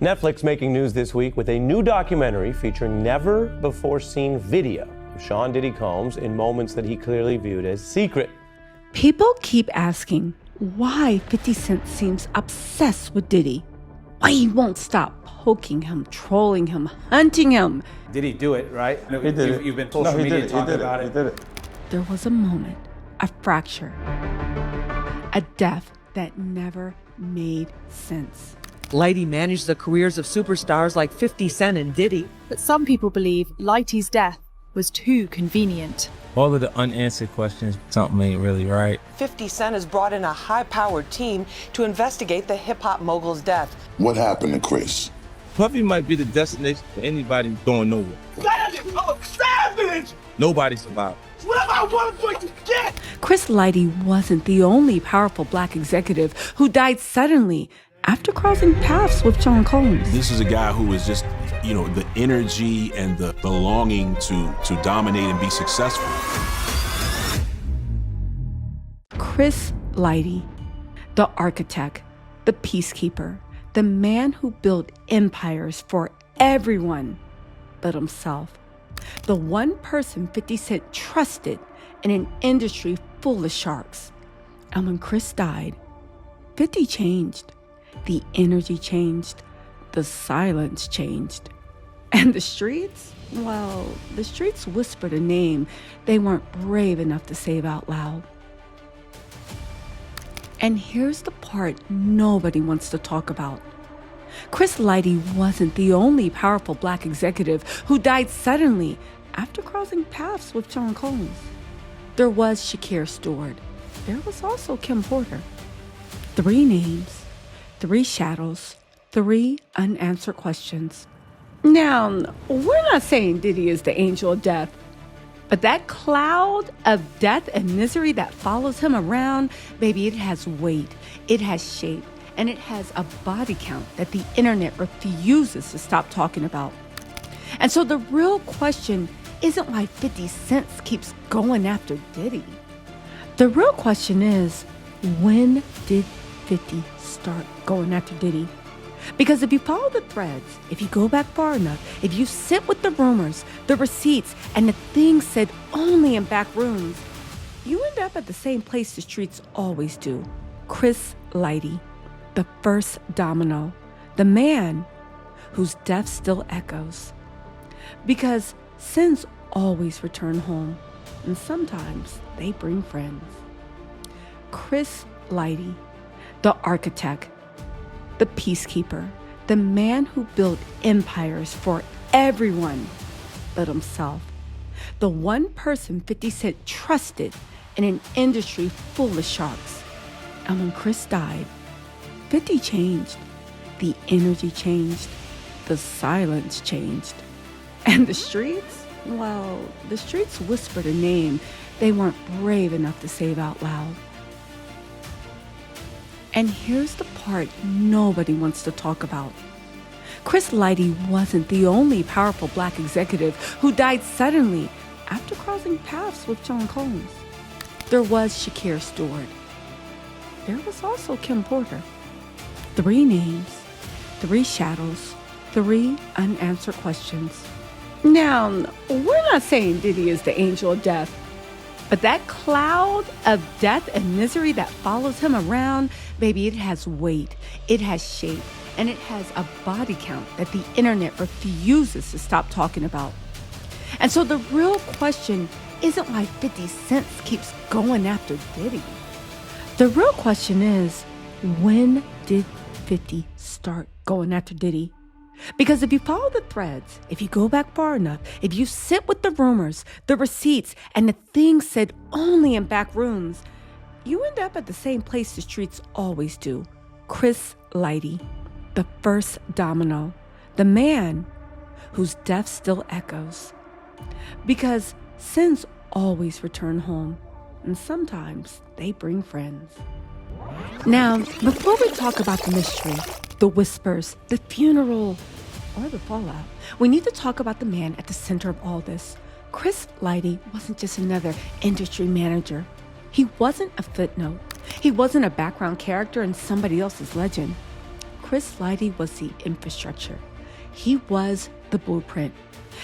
Netflix making news this week with a new documentary featuring never-before-seen video of Sean Diddy Combs in moments that he clearly viewed as secret. People keep asking why 50 Cent seems obsessed with Diddy. Why he won't stop poking him, trolling him, hunting him. Did he do it, right? He did it. You've been social media talking about it. He did it. There was a moment, a fracture, a death that never made sense. Lighty managed the careers of superstars like 50 Cent and Diddy. But some people believe Lighty's death was too convenient. All of the unanswered questions, something ain't really right. 50 Cent has brought in a high-powered team to investigate the hip-hop mogul's death. What happened to Chris? Puffy might be the destination for anybody going nowhere. Savage! Nobody survived. What am I going to get? Chris Lighty wasn't the only powerful black executive who died suddenly after crossing paths with SeanCombs. This is a guy who is just, the energy and the longing to dominate and be successful. Chris Lighty, the architect, the peacekeeper, the man who built empires for everyone but himself. The one person 50 Cent trusted in an industry full of sharks. And when Chris died, 50 changed. The energy changed. The silence changed. And the streets? Well, the streets whispered a name they weren't brave enough to say out loud. And here's the part nobody wants to talk about. Chris Lighty wasn't the only powerful black executive who died suddenly after crossing paths with SeanCombs. There was Shakir Stewart. There was also Kim Porter. 3 names, 3 shadows, 3 unanswered questions. Now, we're not saying Diddy is the angel of death, but that cloud of death and misery that follows him around, baby, it has weight, it has shape, and it has a body count that the internet refuses to stop talking about. And so the real question isn't why 50 Cent keeps going after Diddy. The real question is, when did 50 start going after Diddy? Because if you follow the threads, if you go back far enough, if you sit with the rumors, the receipts, and the things said only in back rooms, you end up at the same place the streets always do. Chris Lighty, the first domino, the man whose death still echoes. Because sins always return home, and sometimes they bring friends. Chris Lighty, the architect, the peacekeeper, the man who built empires for everyone but himself. The one person 50 Cent trusted in an industry full of sharks. And when Chris died, 50 changed. The energy changed. The silence changed. And the streets? Well, the streets whispered a name they weren't brave enough to say out loud. And here's the part nobody wants to talk about. Chris Lighty wasn't the only powerful black executive who died suddenly after crossing paths with SeanCombs. There was Shakir Stewart. There was also Kim Porter. 3 names, 3 shadows, 3 unanswered questions. Now, we're not saying Diddy is the angel of death, but that cloud of death and misery that follows him around, baby, it has weight, it has shape, and it has a body count that the internet refuses to stop talking about. And so the real question isn't why 50 Cent keeps going after Diddy. The real question is, when did 50 start going after Diddy? Because if you follow the threads, if you go back far enough, if you sit with the rumors, the receipts, and the things said only in back rooms, you end up at the same place the streets always do. Chris Lighty, the first domino, the man whose death still echoes. Because sins always return home, and sometimes they bring friends. Now, before we talk about the mystery, the whispers, the funeral, or the fallout, we need to talk about the man at the center of all this. Chris Lighty wasn't just another industry manager. He wasn't a footnote. He wasn't a background character in somebody else's legend. Chris Lighty was the infrastructure. He was the blueprint.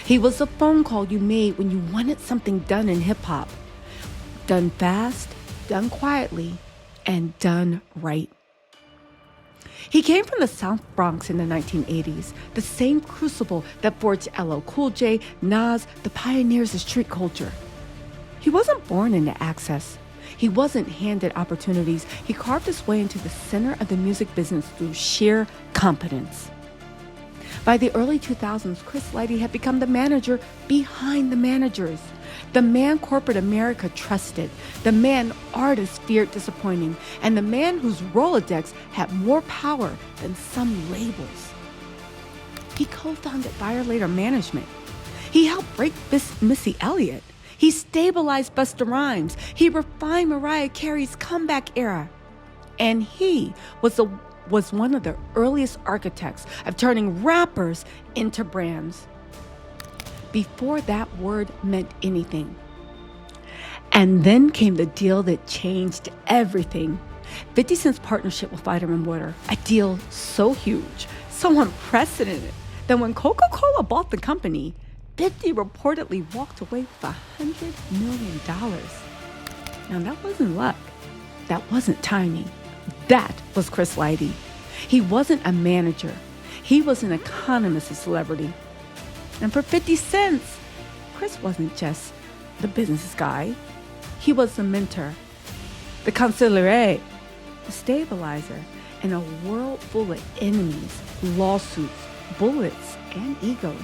He was the phone call you made when you wanted something done in hip-hop. Done fast, done quietly, and done right. He came from the South Bronx in the 1980s, the same crucible that forged LL Cool J, Nas, the pioneers of street culture. He wasn't born into access. He wasn't handed opportunities. He carved his way into the center of the music business through sheer competence. By the early 2000s, Chris Lighty had become the manager behind the managers, the man corporate America trusted, the man artists feared disappointing, and the man whose Rolodex had more power than some labels. He co-founded Violator Management. He helped break Missy Elliott. He stabilized Busta Rhymes. He refined Mariah Carey's comeback era. And he was one of the earliest architects of turning rappers into brands. Before that word meant anything. And then came the deal that changed everything. 50 Cent's partnership with Vitamin Water, a deal so huge, so unprecedented, that when Coca-Cola bought the company, 50 reportedly walked away with $100 million. Now that wasn't luck. That wasn't timing. That was Chris Lighty. He wasn't a manager. He was an economist of celebrity. And for 50 cents, Chris wasn't just the business guy. He was the mentor, the consigliere, the stabilizer, in a world full of enemies, lawsuits, bullets, and egos.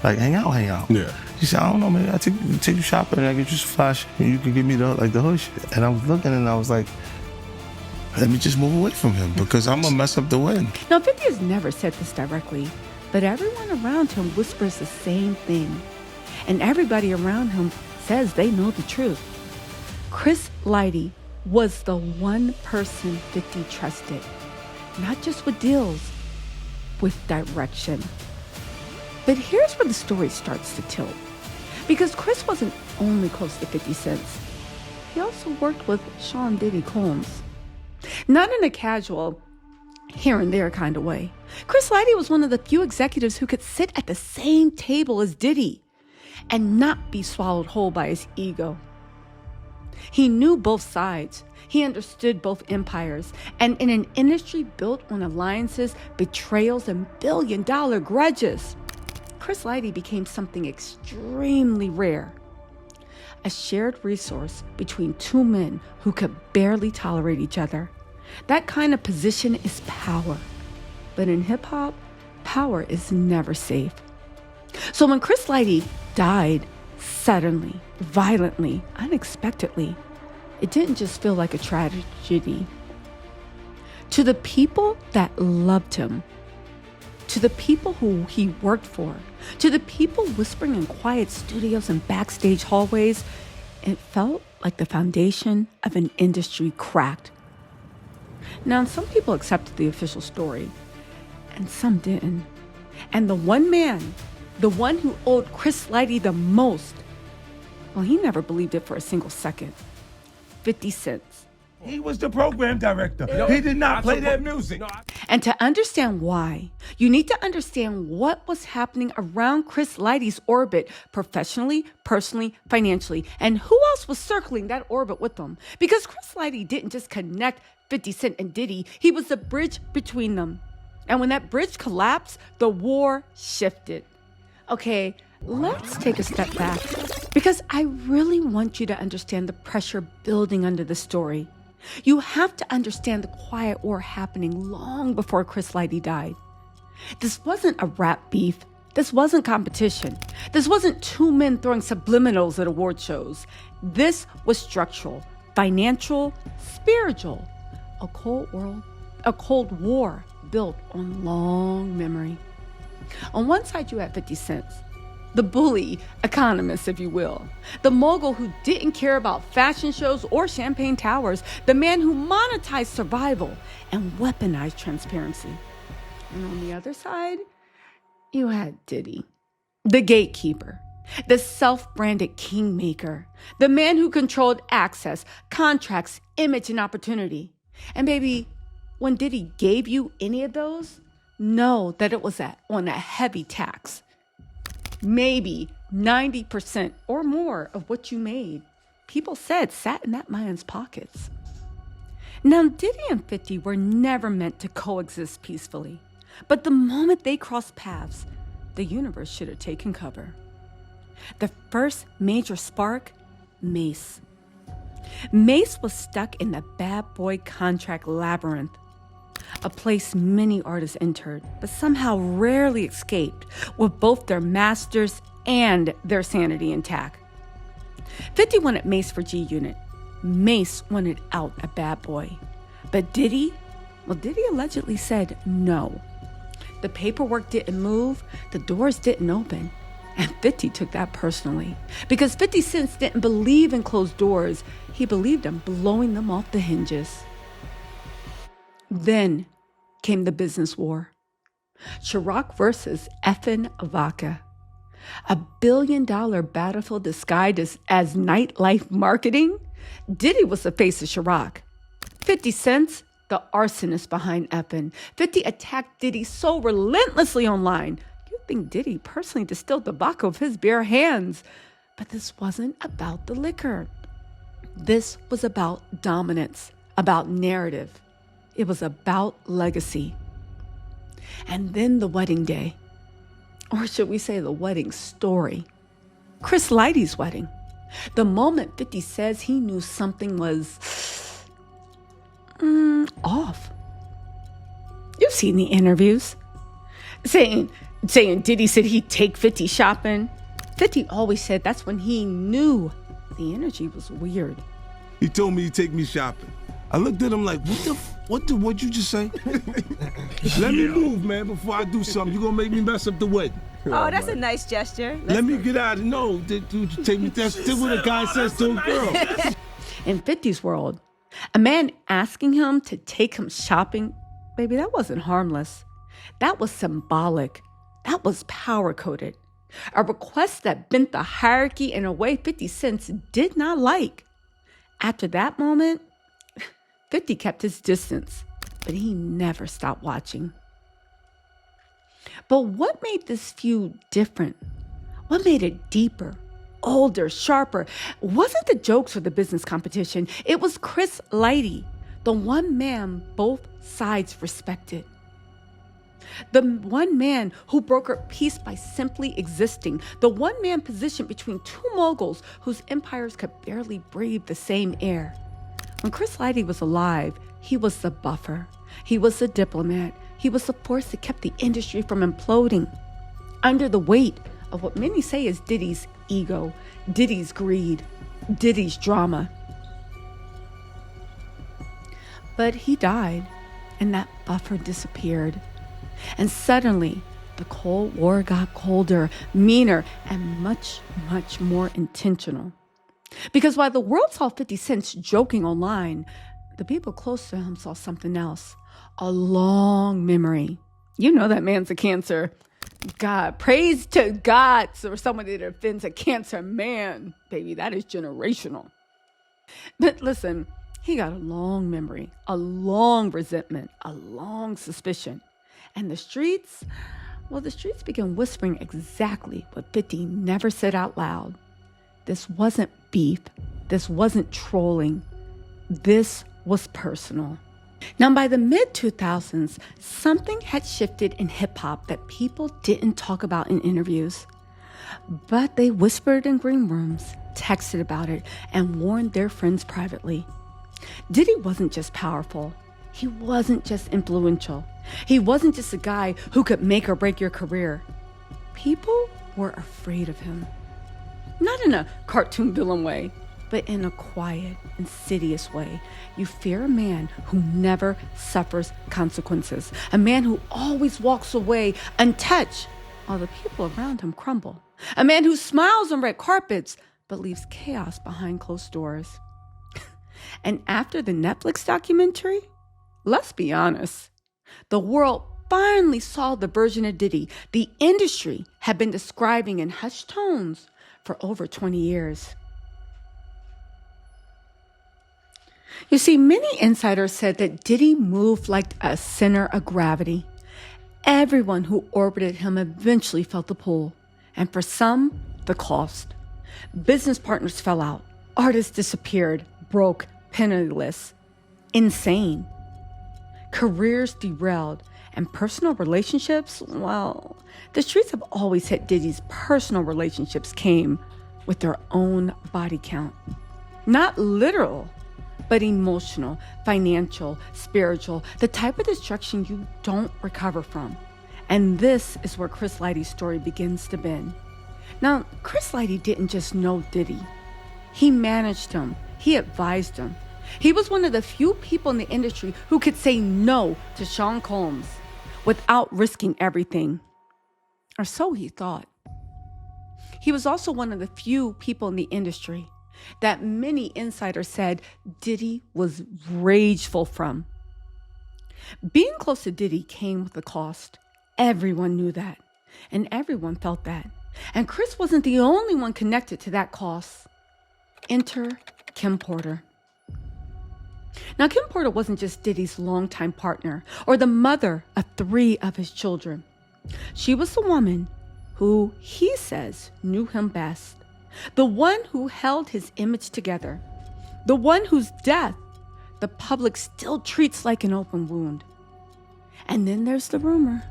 Like, hang out. Yeah. She said, I don't know, maybe I take you shopping and I get you some flash and you can give me the hood shit. And I was looking and I was like, let me just move away from him because I'm gonna mess up the win. Now, 50 has never said this directly, but everyone around him whispers the same thing. And everybody around him says they know the truth. Chris Lighty was the one person 50 trusted, not just with deals, with direction. But here's where the story starts to tilt. Because Chris wasn't only close to 50 Cent. He also worked with Sean Diddy Combs. Not in a casual, here and there kind of way. Chris Lighty was one of the few executives who could sit at the same table as Diddy and not be swallowed whole by his ego. He knew both sides. He understood both empires. And in an industry built on alliances, betrayals, and billion-dollar grudges, Chris Lighty became something extremely rare. A shared resource between two men who could barely tolerate each other. That kind of position is power. But in hip-hop, power is never safe. So when Chris Lighty died suddenly, violently, unexpectedly, it didn't just feel like a tragedy. To the people that loved him, to the people who he worked for, to the people whispering in quiet studios and backstage hallways, it felt like the foundation of an industry cracked. Now, some people accepted the official story, and some didn't. And the one man, the one who owed Chris Lighty the most, well, he never believed it for a single second. 50 Cent. He was the program director. He did not play that music. And to understand why, you need to understand what was happening around Chris Lighty's orbit professionally, personally, financially, and who else was circling that orbit with them. Because Chris Lighty didn't just connect 50 Cent and Diddy, he was the bridge between them. And when that bridge collapsed, the war shifted. Okay, let's take a step back because I really want you to understand the pressure building under the story. You have to understand the quiet war happening long before Chris Lighty died. This wasn't a rap beef. This wasn't competition. This wasn't two men throwing subliminals at award shows. This was structural, financial, spiritual, a cold war built on long memory. On one side, you had 50 Cent, the bully economist, if you will, the mogul who didn't care about fashion shows or champagne towers, the man who monetized survival and weaponized transparency. And on the other side, you had Diddy, the gatekeeper, the self-branded kingmaker, the man who controlled access, contracts, image, and opportunity. And baby, when Diddy gave you any of those, know that it was on a heavy tax. Maybe 90% or more of what you made, people said, sat in that man's pockets. Now, Diddy and 50 were never meant to coexist peacefully. But the moment they crossed paths, the universe should have taken cover. The first major spark, Mase. Mase was stuck in the bad boy contract labyrinth, a place many artists entered, but somehow rarely escaped with both their masters and their sanity intact. 50 wanted Mase for G-Unit. Mase wanted out a bad boy. But Diddy allegedly said no. The paperwork didn't move, the doors didn't open, and 50 took that personally. Because 50 Cent didn't believe in closed doors, he believed in blowing them off the hinges. Then came the business war. Ciroc versus effin' Vodka. $1 billion battlefield disguised as nightlife marketing. Diddy was the face of Ciroc. 50 Cent, the arsonist behind effin'. 50 attacked Diddy so relentlessly online. You'd think Diddy personally distilled the vodka with his bare hands. But this wasn't about the liquor. This was about dominance, about narrative. It was about legacy. And then the wedding day. Or should we say the wedding story? Chris Lighty's wedding. The moment 50 says he knew something was off. You've seen the interviews. Saying Diddy said he'd take 50 shopping. 50 always said that's when he knew the energy was weird. He told me he'd take me shopping. I looked at him like, what'd you just say? Let me move, man, before I do something. You're gonna make me mess up the wedding. Oh, that's a nice gesture. Let me get out of no. Take me. That's what a guy says to a girl. In 50's world, a man asking him to take him shopping, baby, that wasn't harmless. That was symbolic. That was power-coded. A request that bent the hierarchy in a way 50 Cent did not like. After that moment, 50 kept his distance, but he never stopped watching. But what made this feud different? What made it deeper, older, sharper? Wasn't the jokes or the business competition. It was Chris Lighty, the one man both sides respected. The one man who brokered peace by simply existing. The one man positioned between two moguls whose empires could barely breathe the same air. When Chris Lighty was alive, he was the buffer. He was the diplomat. He was the force that kept the industry from imploding under the weight of what many say is Diddy's ego, Diddy's greed, Diddy's drama. But he died, and that buffer disappeared. And suddenly, the Cold War got colder, meaner, and much, much more intentional. Because while the world saw 50 Cent joking online, the people close to him saw something else. A long memory. You know that man's a cancer. God, praise to God for someone that offends a cancer man. Baby, that is generational. But listen, he got a long memory, a long resentment, a long suspicion. And the streets began whispering exactly what 50 never said out loud. This wasn't beef. This wasn't trolling. This was personal. Now, by the mid-2000s, something had shifted in hip-hop that people didn't talk about in interviews. But they whispered in green rooms, texted about it, and warned their friends privately. Diddy wasn't just powerful. He wasn't just influential. He wasn't just a guy who could make or break your career. People were afraid of him. Not in a cartoon villain way, but in a quiet, insidious way. You fear a man who never suffers consequences, a man who always walks away untouched while the people around him crumble, a man who smiles on red carpets but leaves chaos behind closed doors. And after the Netflix documentary, let's be honest, the world finally saw the version of Diddy the industry had been describing in hushed tones for over 20 years. You see, many insiders said that Diddy moved like a center of gravity. Everyone who orbited him eventually felt the pull, and for some, the cost. Business partners fell out, artists disappeared, broke, penniless, insane. Careers derailed, and personal relationships, well, the streets have always hit Diddy's personal relationships came with their own body count. Not literal, but emotional, financial, spiritual, the type of destruction you don't recover from. And this is where Chris Lighty's story begins to bend. Now, Chris Lighty didn't just know Diddy. He managed him. He advised him. He was one of the few people in the industry who could say no to SeanCombs without risking everything. Or so he thought. He was also one of the few people in the industry that many insiders said Diddy was rageful from. Being close to Diddy came with a cost. Everyone knew that, and everyone felt that. And Chris wasn't the only one connected to that cost. Enter Kim Porter. Now, Kim Porter wasn't just Diddy's longtime partner or the mother of 3 of his children. She was the woman who, he says, knew him best. The one who held his image together. The one whose death the public still treats like an open wound. And then there's the rumor.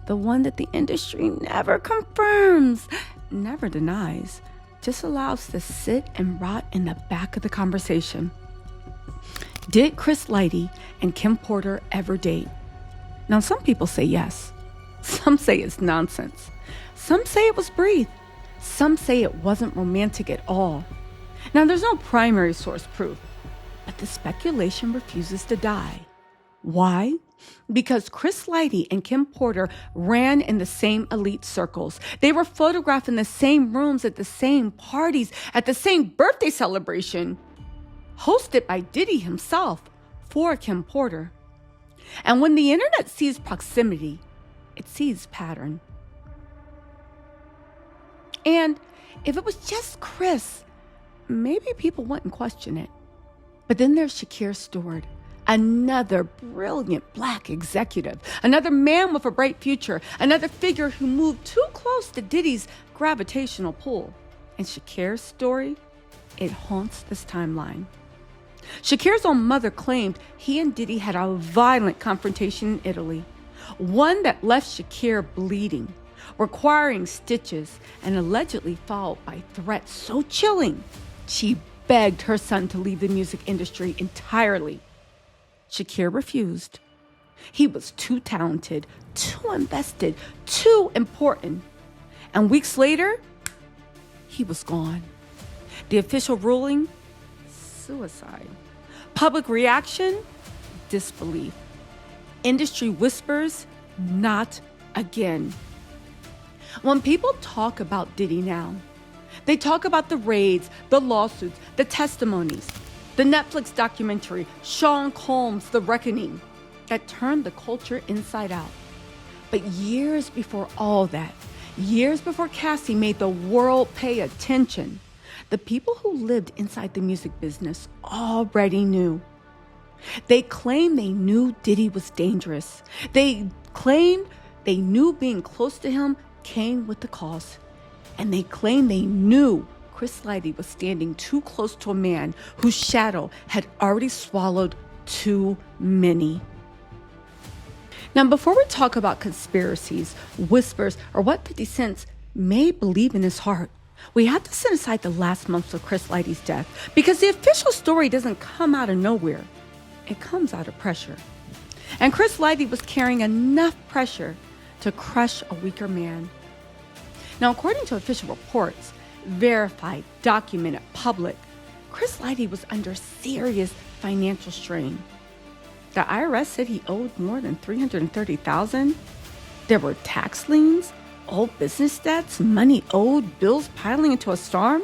The one that the industry never confirms, never denies, just allows to sit and rot in the back of the conversation. Did Chris Lighty and Kim Porter ever date? Now, some people say yes. Some say it's nonsense. Some say it was brief. Some say it wasn't romantic at all. Now, there's no primary source proof, but the speculation refuses to die. Why? Because Chris Lighty and Kim Porter ran in the same elite circles. They were photographed in the same rooms at the same parties, at the same birthday celebration, hosted by Diddy himself for Kim Porter. And when the internet sees proximity, it sees pattern. And if it was just Chris, maybe people wouldn't question it. But then there's Shakir Stewart, another brilliant Black executive, another man with a bright future, another figure who moved too close to Diddy's gravitational pull. And Shakir's story, it haunts this timeline. Shakir's own mother claimed he and Diddy had a violent confrontation in Italy, one that left Shakir bleeding, requiring stitches, and allegedly followed by threats so chilling, she begged her son to leave the music industry entirely. Shakir refused. He was too talented, too invested, too important. And weeks later, he was gone. The official ruling? Suicide. Public reaction? Disbelief. Industry whispers? Not again. When people talk about Diddy now, they talk about the raids, the lawsuits, the testimonies, the Netflix documentary, SeanCombs, The Reckoning, that turned the culture inside out. But years before all that, years before Cassie made the world pay attention, the people who lived inside the music business already knew. They claimed they knew Diddy was dangerous. They claimed they knew being close to him came with the cost. And they claimed they knew Chris Lighty was standing too close to a man whose shadow had already swallowed too many. Now, before we talk about conspiracies, whispers, or what 50 Cent may believe in his heart, we have to set aside the last months of Chris Lighty's death, because the official story doesn't come out of nowhere. It comes out of pressure. And Chris Lighty was carrying enough pressure to crush a weaker man. Now, according to official reports, verified, documented, public, Chris Lighty was under serious financial strain. The IRS said he owed more than $330,000. There were tax liens, old business debts, money owed, bills piling into a storm.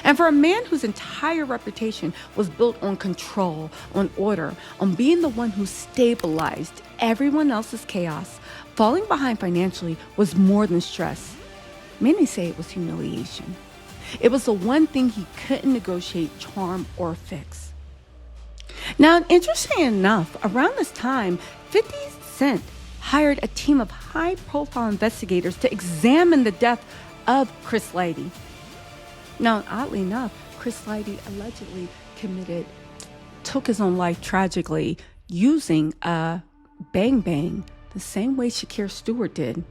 And for a man whose entire reputation was built on control, on order, on being the one who stabilized everyone else's chaos, falling behind financially was more than stress. Many say it was humiliation. It was the one thing he couldn't negotiate, charm, or fix. Now, interesting enough, around this time, 50 Cent hired a team of high-profile investigators to examine the death of Chris Lighty. Now, oddly enough, Chris Lighty allegedly took his own life tragically using a bang-bang, the same way Shakir Stewart did.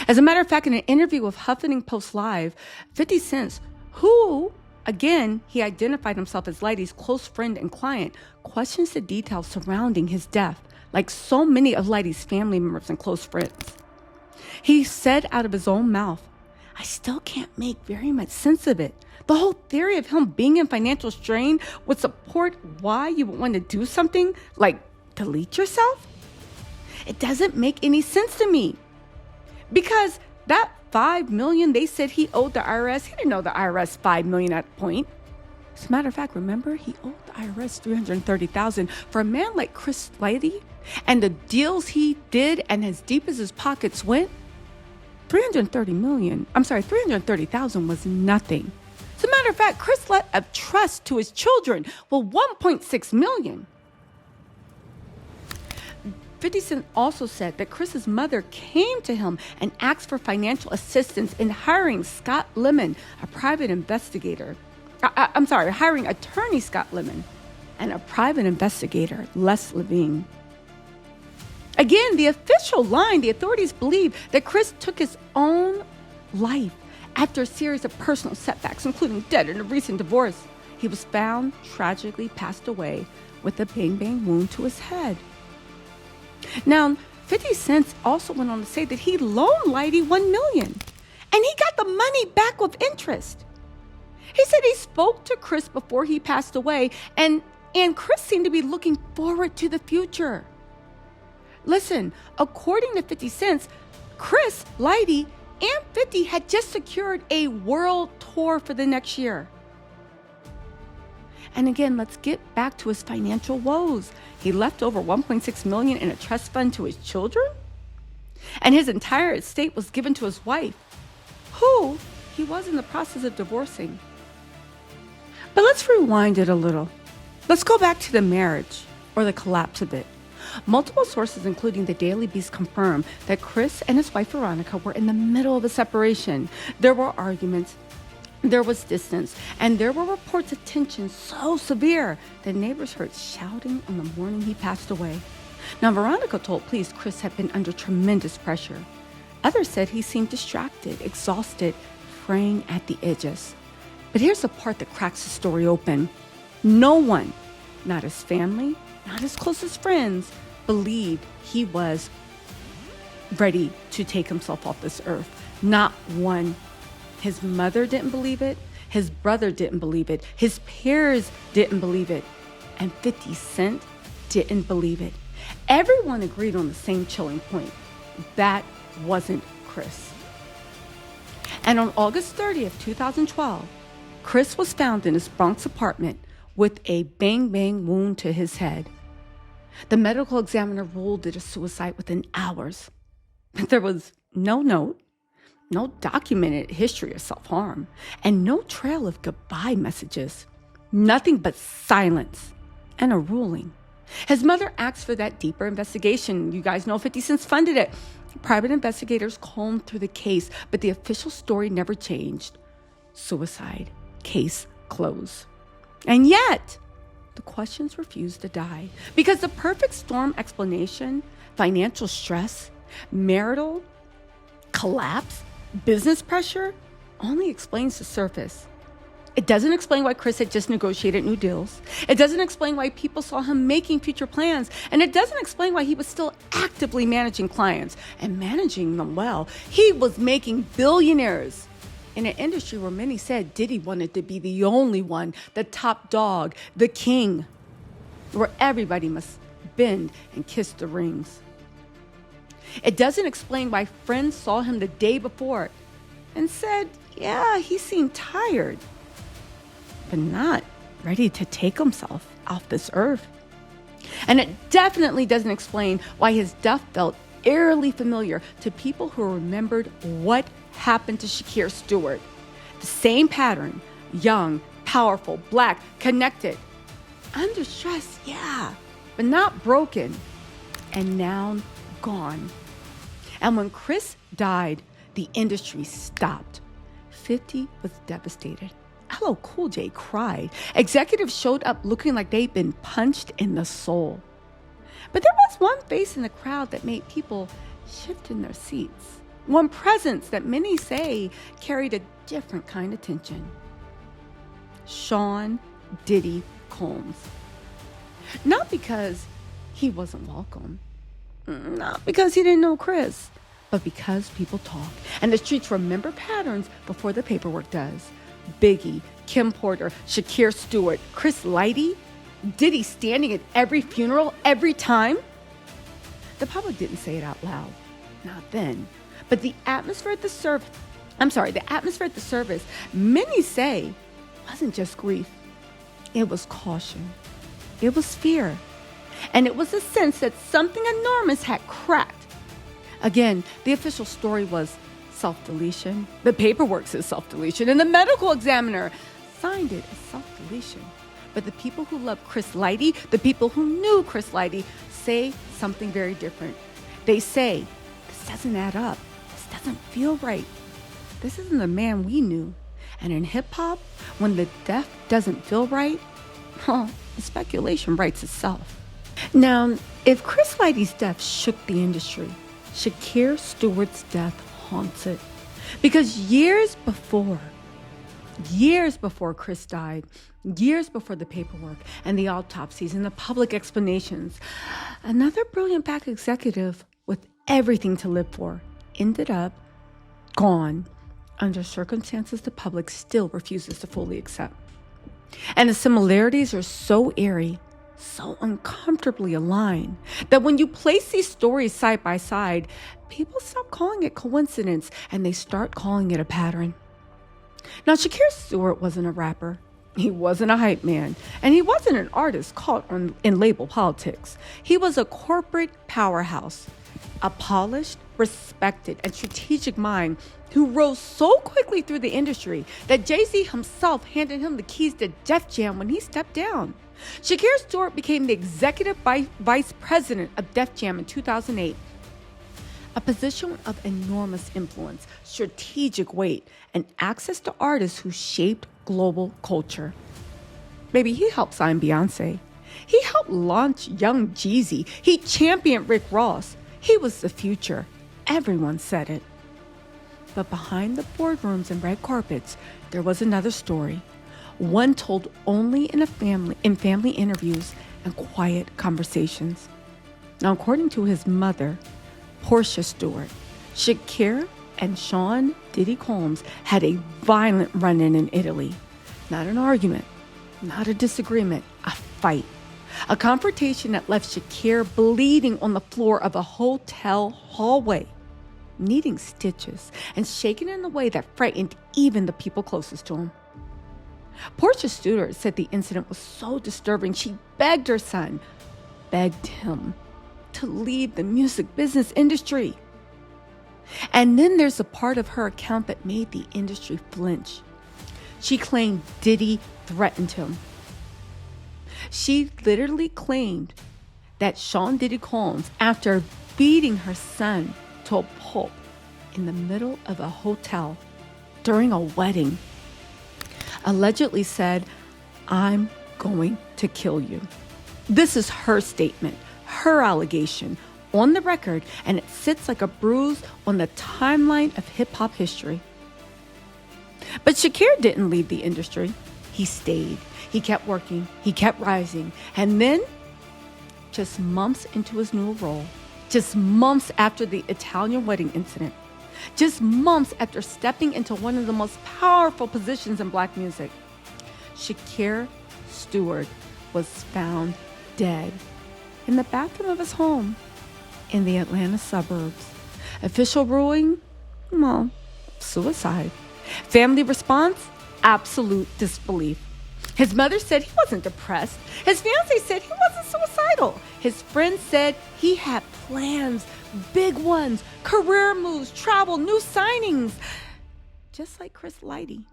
As a matter of fact, in an interview with Huffington Post Live, 50 Cent, who, again, he identified himself as Lighty's close friend and client, questions the details surrounding his death, like so many of Lighty's family members and close friends. He said out of his own mouth, "I still can't make very much sense of it. The whole theory of him being in financial strain would support why you would want to do something like delete yourself? It doesn't make any sense to me. Because that $5 million they said he owed the IRS, he didn't owe the IRS $5 million at the point. As a matter of fact, remember, he owed the IRS $330,000 for a man like Chris Lighty and the deals he did, and as deep as his pockets went, $330,000 was nothing. As a matter of fact, Chris let a trust to his children with $1.6 million. 50 Cent also said that Chris's mother came to him and asked for financial assistance in hiring Scott Lemon, a private investigator. Hiring attorney Scott Lemon and a private investigator, Les Levine. Again, the official line, the authorities believe that Chris took his own life after a series of personal setbacks, including death and a recent divorce. He was found tragically passed away with a bang-bang wound to his head. Now, 50 Cent also went on to say that he loaned Lighty $1 million, and he got the money back with interest. He said he spoke to Chris before he passed away, and Chris seemed to be looking forward to the future. Listen, according to 50 Cent, Chris, Lighty, and 50 had just secured a world tour for the next year. And again, let's get back to his financial woes. He left over $1.6 million in a trust fund to his children, and his entire estate was given to his wife, who he was in the process of divorcing. But let's rewind it a little. Let's go back to the marriage, or the collapse of it. Multiple sources, including the Daily Beast, confirm that Chris and his wife Veronica were in the middle of a separation. There were arguments, there was distance, and there were reports of tension so severe that neighbors heard shouting on the morning he passed away. Now, Veronica told police Chris had been under tremendous pressure. Others said he seemed distracted, exhausted, fraying at the edges. But here's the part that cracks the story open. No one, not his family, not his closest friends, believed he was ready to take himself off this earth. Not one. His mother didn't believe it. His brother didn't believe it. His peers didn't believe it. And 50 Cent didn't believe it. Everyone agreed on the same chilling point. That wasn't Chris. And on August 30th, 2012, Chris was found in his Bronx apartment with a bang-bang wound to his head. The medical examiner ruled it a suicide within hours. But there was no note, no documented history of self-harm, and no trail of goodbye messages. Nothing but silence and a ruling. His mother asked for that deeper investigation. You guys know 50 Cent funded it. Private investigators combed through the case, but the official story never changed. Suicide. Case closed. And yet, the questions refused to die, because the perfect storm explanation, financial stress, marital collapse, business pressure, only explains the surface. It doesn't explain why Chris had just negotiated new deals. It doesn't explain why people saw him making future plans. And it doesn't explain why he was still actively managing clients and managing them well. He was making billionaires in an industry where many said Diddy wanted to be the only one, the top dog, the king, where everybody must bend and kiss the rings. It doesn't explain why friends saw him the day before and said, yeah, he seemed tired, but not ready to take himself off this earth. And it definitely doesn't explain why his death felt eerily familiar to people who remembered what happened to Shakir Stewart. The same pattern: young, powerful, black, connected. Under stress, yeah, but not broken. And now gone. And when Chris died, the industry stopped. 50 was devastated. LL Cool J cried. Executives showed up looking like they'd been punched in the soul. But there was one face in the crowd that made people shift in their seats. One presence that many say carried a different kind of tension. Sean Diddy Combs. Not because he wasn't welcome. Not because he didn't know Chris. But because people talk. And the streets remember patterns before the paperwork does. Biggie, Kim Porter, Shakir Stewart, Chris Lighty, Diddy standing at every funeral, every time. The public didn't say it out loud. Not then. But the atmosphere at the service, many say, wasn't just grief. It was caution. It was fear. And it was a sense that something enormous had cracked. Again, the official story was self-deletion. The paperwork says self-deletion, and the medical examiner signed it as self-deletion. But the people who loved Chris Lighty, the people who knew Chris Lighty, say something very different. They say, this doesn't add up. This doesn't feel right. This isn't the man we knew. And in hip-hop, when the death doesn't feel right, the speculation writes itself. Now, if Chris Lighty's death shook the industry, Shakir Stewart's death haunts it. Because years before Chris died, years before the paperwork and the autopsies and the public explanations, another brilliant black executive with everything to live for ended up gone under circumstances the public still refuses to fully accept. And the similarities are so eerie, so uncomfortably aligned, that when you place these stories side by side, people stop calling it coincidence and they start calling it a pattern. Now, Shakir Stewart wasn't a rapper. He wasn't a hype man. And he wasn't an artist caught in label politics. He was a corporate powerhouse, a polished, respected, and strategic mind who rose so quickly through the industry that Jay-Z himself handed him the keys to Def Jam when he stepped down. Shakir Stewart became the executive vice president of Def Jam in 2008, a position of enormous influence, strategic weight, and access to artists who shaped global culture. Maybe he helped sign Beyonce. He helped launch Young Jeezy. He championed Rick Ross. He was the future. Everyone said it. But behind the boardrooms and red carpets, there was another story. One told only in family interviews and quiet conversations. Now, according to his mother, Portia Stewart, Shakir and Sean Diddy Combs had a violent run-in Italy. Not an argument, not a disagreement, a fight. A confrontation that left Shakir bleeding on the floor of a hotel hallway, needing stitches and shaking in a way that frightened even the people closest to him. Portia Stewart said the incident was so disturbing, she begged her son, begged him, to leave the music business industry. And then there's a part of her account that made the industry flinch. She claimed Diddy threatened him. She literally claimed that Sean Diddy Combs, after beating her son to a pulp in the middle of a hotel during a wedding, allegedly said, "I'm going to kill you." This is her statement, her allegation on the record, and it sits like a bruise on the timeline of hip-hop history. But Shakir didn't leave the industry. He stayed. He kept working. He kept rising. And then, just months into his new role, just months after the Italian wedding incident, just months after stepping into one of the most powerful positions in black music, Shakir Stewart was found dead in the bathroom of his home in the Atlanta suburbs. Official ruling? Well, suicide. Family response? Absolute disbelief. His mother said he wasn't depressed. His fiancé said he wasn't suicidal. His friends said he had plans, big ones, career moves, travel, new signings. Just like Chris Lighty.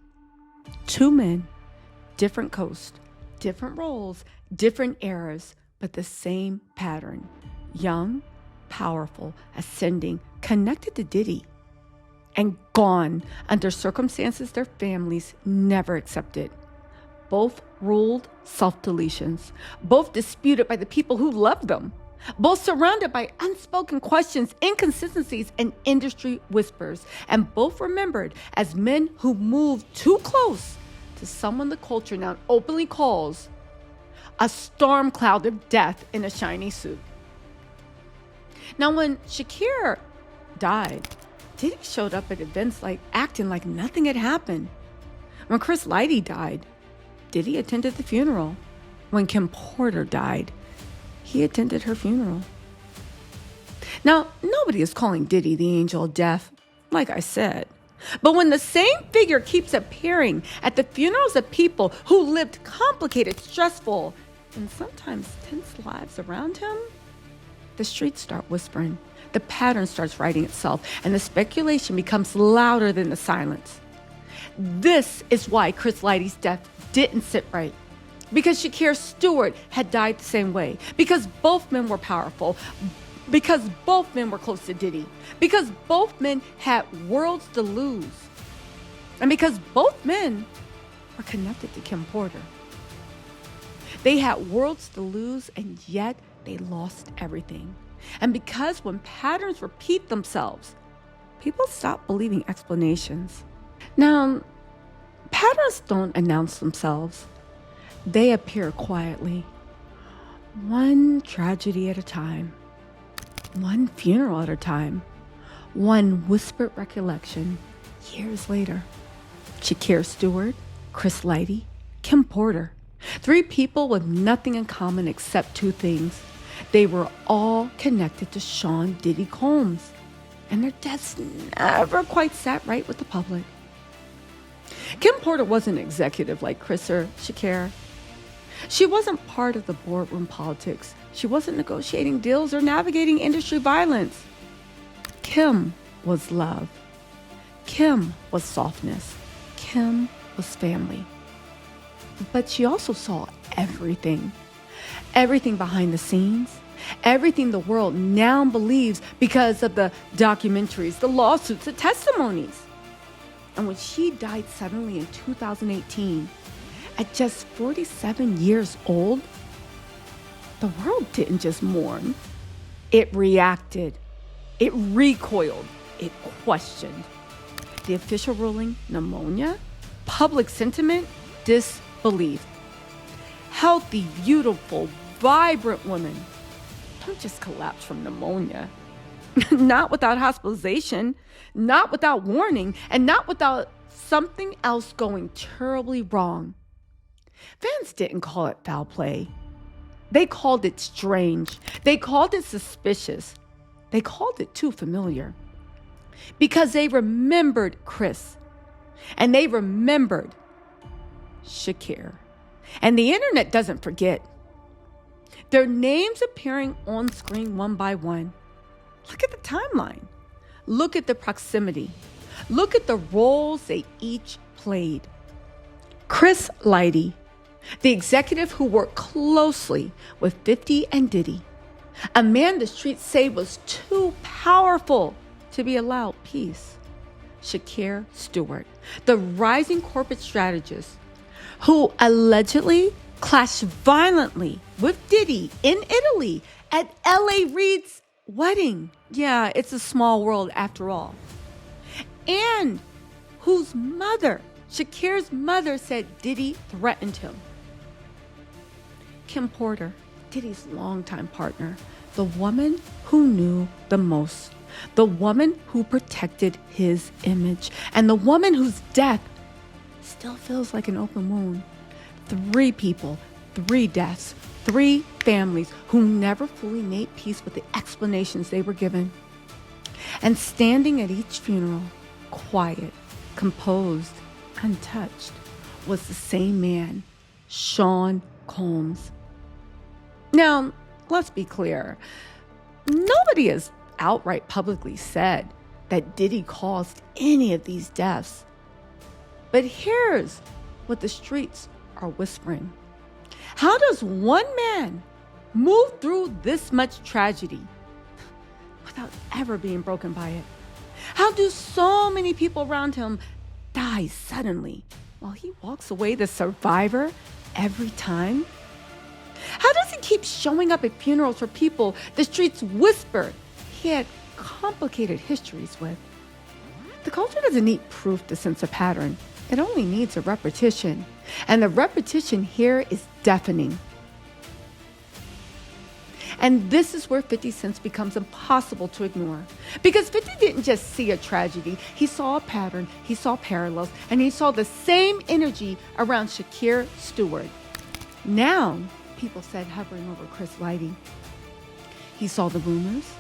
Two men, different coasts, Different roles, different eras, but the same pattern. Young, powerful, ascending, connected to Diddy, and gone under circumstances their families never accepted. Both ruled self-deletions, both disputed by the people who loved them, both surrounded by unspoken questions, inconsistencies, and industry whispers, and both remembered as men who moved too close to someone the culture now openly calls a storm cloud of death in a shiny suit. Now, when Shakir died, Diddy showed up at events acting like nothing had happened. When Chris Lighty died, Diddy attended the funeral. When Kim Porter died, he attended her funeral. Now, nobody is calling Diddy the angel of death, like I said. But when the same figure keeps appearing at the funerals of people who lived complicated, stressful, and sometimes tense lives around him, the streets start whispering, the pattern starts writing itself, and the speculation becomes louder than the silence. This is why Chris Lighty's death didn't sit right. Because Shakir Stewart had died the same way. Because both men were powerful. Because both men were close to Diddy. Because both men had worlds to lose. And because both men were connected to Kim Porter. They had worlds to lose, and yet they lost everything. And because when patterns repeat themselves, people stop believing explanations. Now, patterns don't announce themselves. They appear quietly, one tragedy at a time, one funeral at a time, one whispered recollection years later. Shakir Stewart, Chris Lighty, Kim Porter. 3 people with nothing in common except 2 things. They were all connected to Sean Diddy Combs, and their deaths never quite sat right with the public. Kim Porter wasn't an executive like Chris or Shakir. She wasn't part of the boardroom politics. She wasn't negotiating deals or navigating industry violence. Kim was love. Kim was softness. Kim was family. But she also saw everything. Everything behind the scenes. Everything the world now believes because of the documentaries, the lawsuits, the testimonies. And when she died suddenly in 2018, at just 47 years old, the world didn't just mourn. It reacted. It recoiled. It questioned. The official ruling, pneumonia. Public sentiment, disbelief. Healthy, beautiful, vibrant women don't just collapse from pneumonia. Not without hospitalization, not without warning, and not without something else going terribly wrong. Fans didn't call it foul play. They called it strange. They called it suspicious. They called it too familiar. Because they remembered Chris. And they remembered Shakir. And the internet doesn't forget. Their names appearing on screen one by one. Look at the timeline. Look at the proximity. Look at the roles they each played. Chris Lighty, the executive who worked closely with 50 and Diddy, a man the streets say was too powerful to be allowed peace. Shakir Stewart, the rising corporate strategist who allegedly clashed violently with Diddy in Italy at L.A. Reid's wedding. Yeah, it's a small world after all. And whose mother, Shakir's mother, said Diddy threatened him. Kim Porter, Diddy's longtime partner, the woman who knew the most, the woman who protected his image, and the woman whose death still feels like an open wound. 3 people, 3 deaths, 3 families who never fully made peace with the explanations they were given. And standing at each funeral, quiet, composed, untouched, was the same man, SeanCombs. Now, let's be clear. Nobody has outright publicly said that Diddy caused any of these deaths. But here's what the streets are whispering. How does one man move through this much tragedy without ever being broken by it? How do so many people around him die suddenly while he walks away the survivor every time? How does he keep showing up at funerals for people the streets whisper he had complicated histories with? The culture doesn't need proof to sense a pattern. It only needs a repetition. And the repetition here is deafening. And this is where 50 Cent becomes impossible to ignore. Because 50 didn't just see a tragedy. He saw a pattern, he saw parallels, and he saw the same energy around Shakir Stewart. Now, people said hovering over Chris Lighty. He saw the rumors,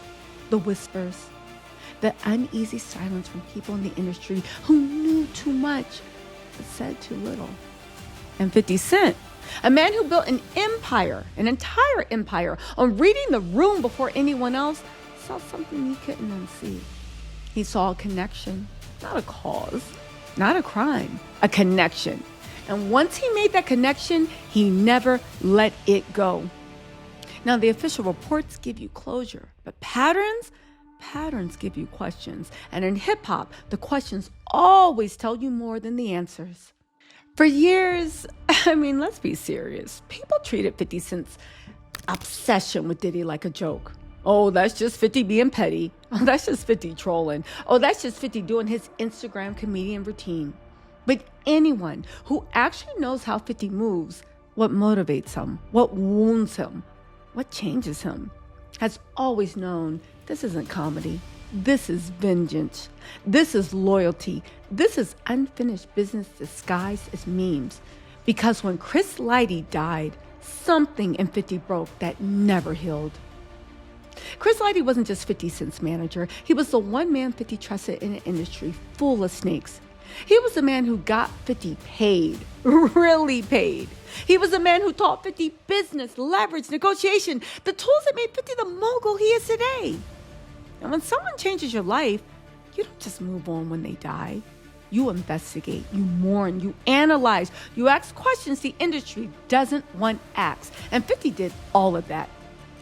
the whispers, the uneasy silence from people in the industry who knew too much but said too little. And 50 Cent, a man who built an empire, an entire empire, on reading the room before anyone else, saw something he couldn't unsee. He saw a connection, not a cause, not a crime, a connection. And once he made that connection, he never let it go. Now, the official reports give you closure, but patterns give you questions. And in hip hop, the questions always tell you more than the answers. For years, let's be serious. People treated 50 Cent's obsession with Diddy like a joke. Oh, that's just 50 being petty. Oh, that's just 50 trolling. Oh, that's just 50 doing his Instagram comedian routine. But anyone who actually knows how 50 moves, what motivates him, what wounds him, what changes him, has always known this isn't comedy. This is vengeance. This is loyalty. This is unfinished business disguised as memes. Because when Chris Lighty died, something in 50 broke that never healed. Chris Lighty wasn't just 50 Cent's manager. He was the one man 50 trusted in an industry full of snakes. He was the man who got 50 paid, really paid. He was the man who taught 50 business, leverage, negotiation, the tools that made 50 the mogul he is today. And when someone changes your life, you don't just move on when they die. You investigate, you mourn, you analyze, you ask questions the industry doesn't want asked. And 50 did all of that.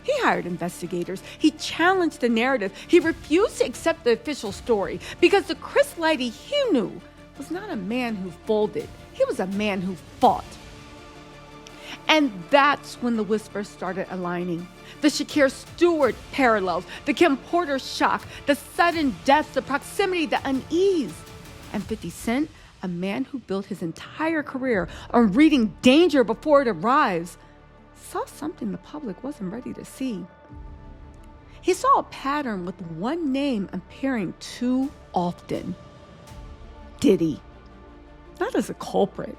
He hired investigators. He challenged the narrative. He refused to accept the official story because the Chris Lighty he knew was not a man who folded. He was a man who fought. And that's when the whispers started aligning. The Shakir Stewart parallels, the Kim Porter shock, the sudden deaths, the proximity, the unease. And 50 Cent, a man who built his entire career on reading danger before it arrives, saw something the public wasn't ready to see. He saw a pattern with one name appearing too often. Diddy. Not as a culprit,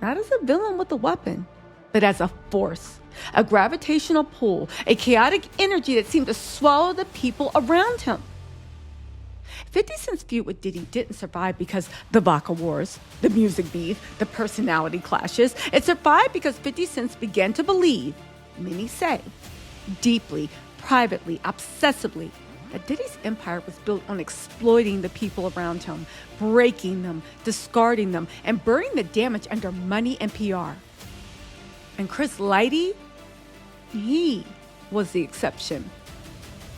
not as a villain with a weapon, but as a force, a gravitational pull, a chaotic energy that seemed to swallow the people around him. 50 Cent's feud with Diddy didn't survive because the vodka wars, the music beef, the personality clashes. It survived because 50 Cent began to believe, many say, deeply, privately, obsessively, that Diddy's empire was built on exploiting the people around him, breaking them, discarding them, and burying the damage under money and PR. And Chris Lighty, he was the exception.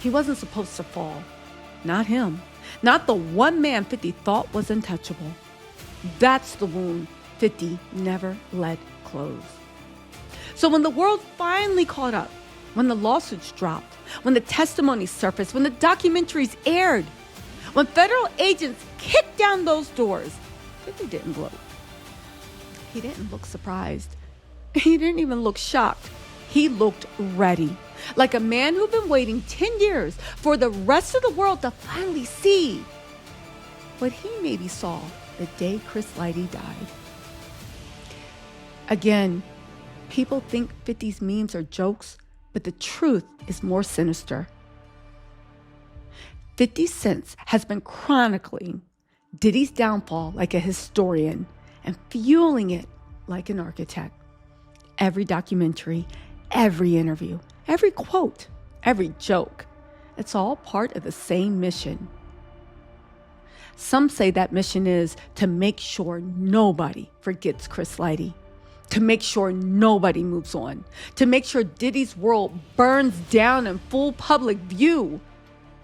He wasn't supposed to fall. Not him. Not the one man 50 thought was untouchable. That's the wound 50 never let close. So when the world finally caught up, when the lawsuits dropped, when the testimonies surfaced, when the documentaries aired, when federal agents kicked down those doors, 50 didn't gloat. He didn't look surprised. He didn't even look shocked. He looked ready, like a man who'd been waiting 10 years for the rest of the world to finally see what he maybe saw the day Chris Lighty died. Again, people think 50's memes are jokes, but the truth is more sinister. 50 Cent has been chronicling Diddy's downfall like a historian and fueling it like an architect. Every documentary, every interview, every quote, every joke, it's all part of the same mission. Some say that mission is to make sure nobody forgets Chris Lighty, to make sure nobody moves on, to make sure Diddy's world burns down in full public view,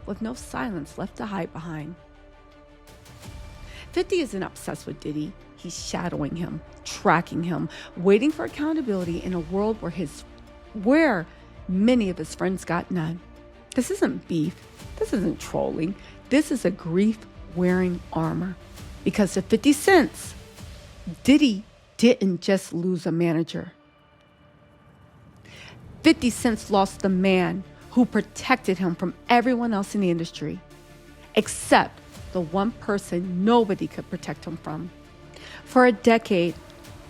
with no silence left to hide behind. 50 isn't obsessed with Diddy. He's shadowing him, tracking him, waiting for accountability in a world where many of his friends got none. This isn't beef. This isn't trolling. This is a grief-wearing armor. Because to 50 cents, Diddy didn't just lose a manager. 50 Cent lost the man who protected him from everyone else in the industry, except the one person nobody could protect him from. For a decade,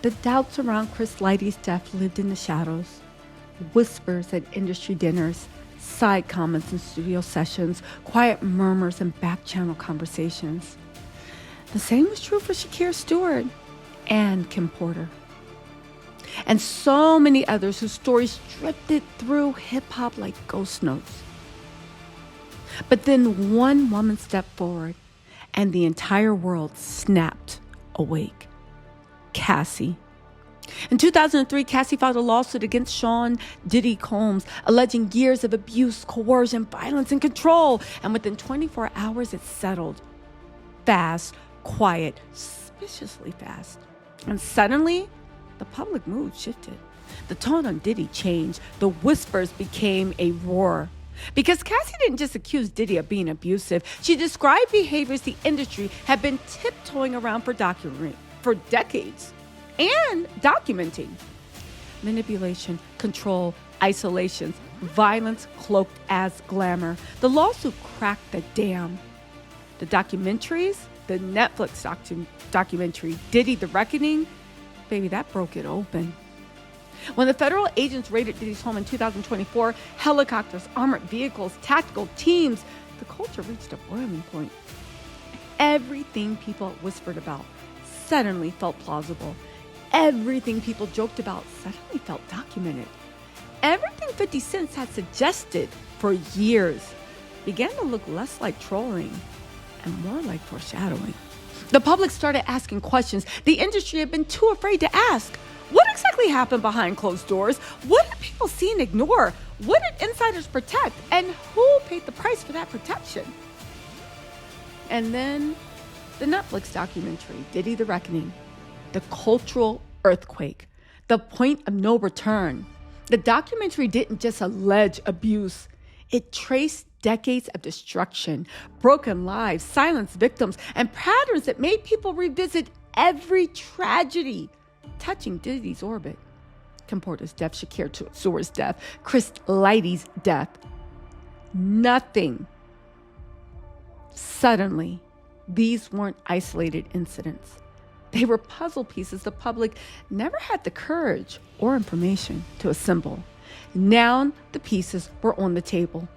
the doubts around Chris Lighty's death lived in the shadows. Whispers at industry dinners, side comments in studio sessions, quiet murmurs and back-channel conversations. The same was true for Shakir Stewart and Kim Porter, and so many others whose stories drifted through hip-hop like ghost notes. But then one woman stepped forward, and the entire world snapped awake. Cassie. In 2003, Cassie filed a lawsuit against Sean Diddy Combs, alleging years of abuse, coercion, violence, and control. And within 24 hours, it settled. Fast, quiet, suspiciously fast. And suddenly, the public mood shifted. The tone on Diddy changed. The whispers became a roar. Because Cassie didn't just accuse Diddy of being abusive. She described behaviors the industry had been tiptoeing around for decades and documenting. Manipulation, control, isolation, violence cloaked as glamour. The lawsuit cracked the dam. The documentaries, the Netflix documentary, Diddy, The Reckoning, baby, that broke it open. When the federal agents raided Diddy's home in 2024, helicopters, armored vehicles, tactical teams, the culture reached a boiling point. Everything people whispered about suddenly felt plausible. Everything people joked about suddenly felt documented. Everything 50 Cent had suggested for years began to look less like trolling and more like foreshadowing. The public started asking questions the industry had been too afraid to ask. What exactly happened behind closed doors? What did people see and ignore? What did insiders protect? And who paid the price for that protection? And then the Netflix documentary, Diddy, The Reckoning, the cultural earthquake, the point of no return. The documentary didn't just allege abuse. It traced decades of destruction, broken lives, silenced victims, and patterns that made people revisit every tragedy touching Diddy's orbit. Kim Porter's death, Shakir Stewart's death, Chris Lighty's death. Nothing. Suddenly, these weren't isolated incidents. They were puzzle pieces the public never had the courage or information to assemble. Now the pieces were on the table.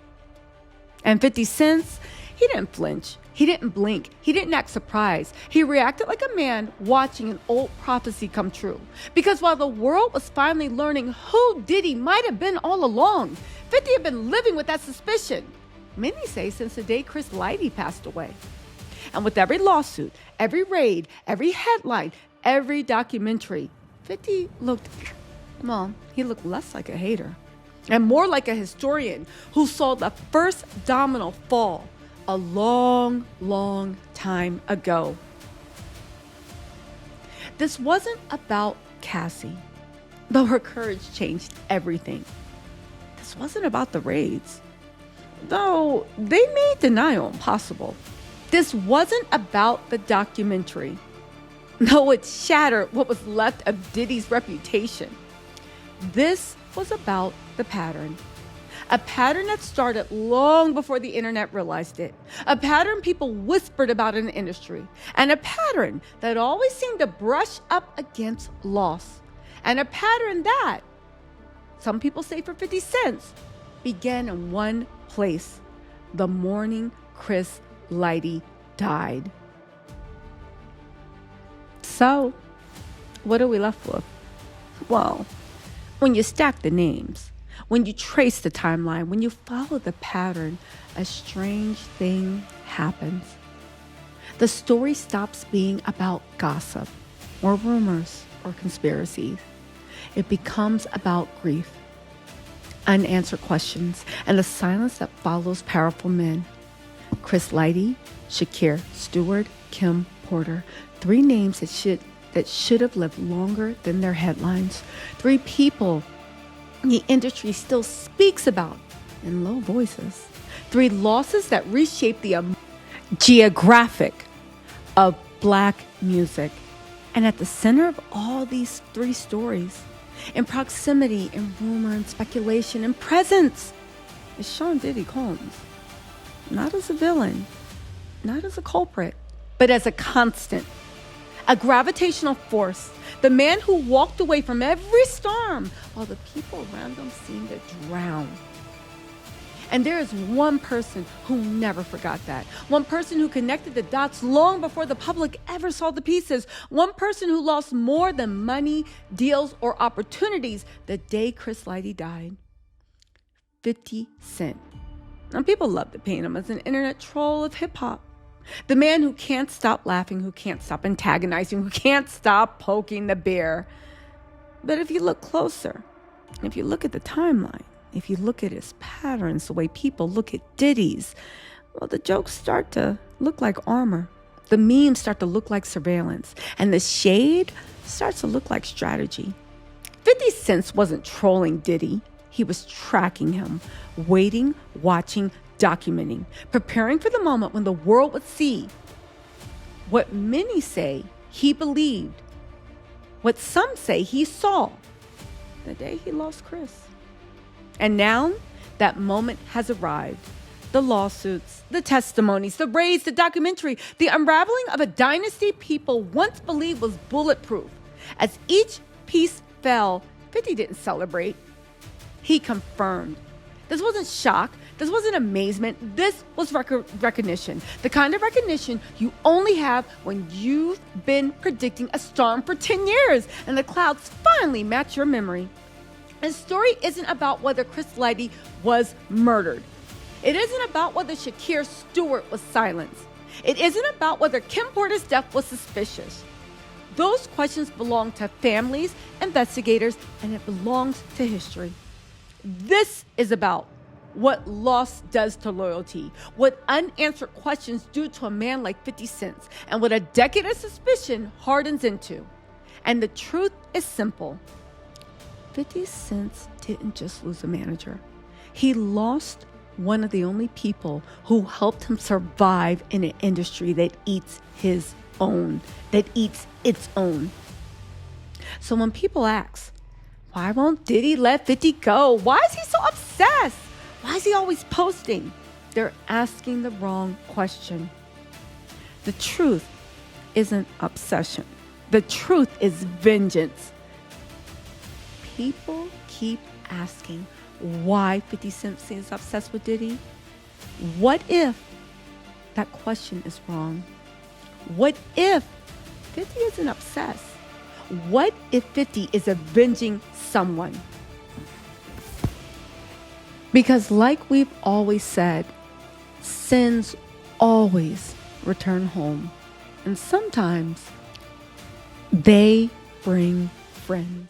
And 50 Cent, he didn't flinch. He didn't blink. He didn't act surprised. He reacted like a man watching an old prophecy come true. Because while the world was finally learning who Diddy might have been all along, 50 had been living with that suspicion. Many say since the day Chris Lighty passed away. And with every lawsuit, every raid, every headline, every documentary, 50 looked less like a hater and more like a historian who saw the first domino fall a long, long time ago. This wasn't about Cassie, though her courage changed everything. This wasn't about the raids, though they made denial impossible. This wasn't about the documentary, though it shattered what was left of Diddy's reputation. This was about the pattern. A pattern that started long before the internet realized it. A pattern people whispered about in the industry. And a pattern that always seemed to brush up against loss. And a pattern that, some people say for 50 cents, began in one place: the morning Chris Lighty died. So, what are we left with? Well, when you stack the names, when you trace the timeline, when you follow the pattern, a strange thing happens. The story stops being about gossip or rumors or conspiracies. it becomes about grief, unanswered questions, and the silence that follows powerful men. Chris Lighty, Shakir Stewart, Kim Porter, 3 names that should have lived longer than their headlines. 3 people the industry still speaks about in low voices. 3 losses that reshape the geographic of Black music. And at the center of all these 3 stories, in proximity, in rumor, and speculation, and presence, is Sean Diddy Combs. Not as a villain, not as a culprit, but as a constant, a gravitational force, the man who walked away from every storm while the people around him seemed to drown. And there is one person who never forgot that. One person who connected the dots long before the public ever saw the pieces. One person who lost more than money, deals, or opportunities the day Chris Lighty died. 50 Cent. Now, people love to paint him as an internet troll of hip hop. The man who can't stop laughing, who can't stop antagonizing, who can't stop poking the bear. But if you look closer, if you look at the timeline, if you look at his patterns, the way people look at Diddy's, well, the jokes start to look like armor. The memes start to look like surveillance. And the shade starts to look like strategy. 50 Cent wasn't trolling Diddy. He was tracking him, waiting, watching, documenting, preparing for the moment when the world would see what many say he believed, what some say he saw the day he lost Chris. And now that moment has arrived. The lawsuits, the testimonies, the raids, the documentary, the unraveling of a dynasty people once believed was bulletproof. As each piece fell, 50 didn't celebrate. He confirmed. This wasn't shock. This wasn't amazement. This was recognition. The kind of recognition you only have when you've been predicting a storm for 10 years and the clouds finally match your memory. And the story isn't about whether Chris Lighty was murdered. It isn't about whether Shakir Stewart was silenced. It isn't about whether Kim Porter's death was suspicious. Those questions belong to families, investigators, and it belongs to history. This is about what loss does to loyalty, what unanswered questions do to a man like 50 Cent, and what a decade of suspicion hardens into. And the truth is simple. 50 Cent didn't just lose a manager. He lost one of the only people who helped him survive in an industry that eats his own, that eats its own. So when people ask, why won't Diddy let 50 go? Why is he so obsessed? Why is he always posting? They're asking the wrong question. The truth isn't obsession. The truth is vengeance. People keep asking why 50 Cent seems obsessed with Diddy. What if that question is wrong? What if 50 isn't obsessed? What if 50 is avenging someone? Because like we've always said, sins always return home. And sometimes they bring friends.